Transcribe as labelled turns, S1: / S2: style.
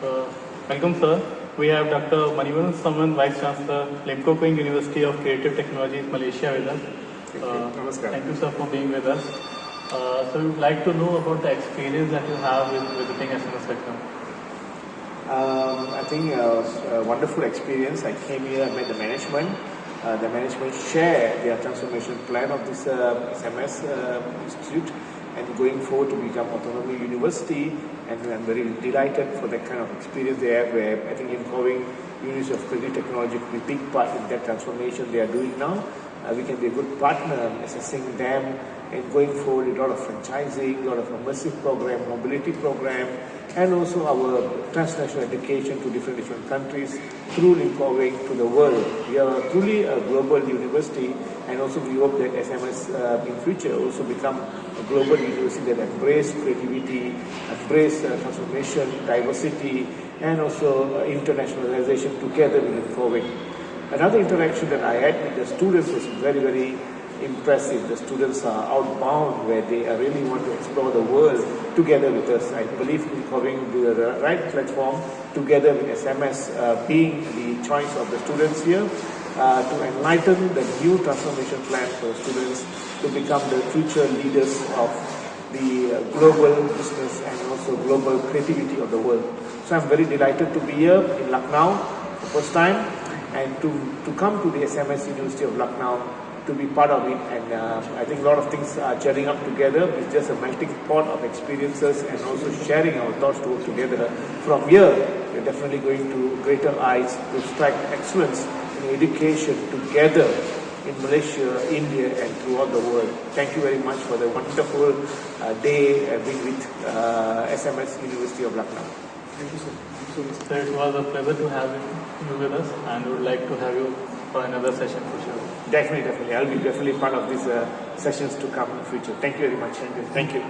S1: Uh, Welcome, sir. We have Dr. Manivanan Saman, Vice Chancellor, Limkokwing University of Creative Technologies, Malaysia, with us.
S2: Namaskar.
S1: Thank you, sir, for being with us. So, we would like to know about the experience that you have with visiting SMS Lucknow.
S2: I think it was a wonderful experience. I came here, I met the management. The management shared their transformation plan of this SMS institute and going forward to become autonomous university. And I'm very delighted for that kind of experience they have, where I think Limkokwing University of Creative Technology could be a big part in that transformation they are doing now. We can be a good partner assessing them and going forward with a lot of franchising, a lot of immersive program, mobility program, and also our transnational education to different countries through Limkokwing to the world. We are truly a global university, and also we hope that SMS in future also become a global university that embrace creativity, embrace transformation, diversity, and also internationalization together with Limkokwing. Another interaction that I had with the students was very impressive. The students are outbound, where they really want to explore the world together with us. I believe Limkokwing will be the right platform together with SMS being the choice of the students here to enlighten the new transformation plan for students to become the future leaders of the global business and also global creativity of the world. So I'm very delighted to be here in Lucknow for the first time, and to come to the SMS University of Lucknow to be part of it. And I think a lot of things are gelling up together. It's just a melting pot of experiences and also sharing our thoughts to work together. From here, we're definitely going to greater heights to strike excellence in education together in Malaysia, India, and throughout the world. Thank you very much for the wonderful day being with SMS University of Lucknow.
S1: Thank you, sir. So, it was a pleasure to have you with us, and we would like to have you for another session for sure.
S2: Definitely. I'll be definitely part of these sessions to come in the future. Thank you very much. Thank you.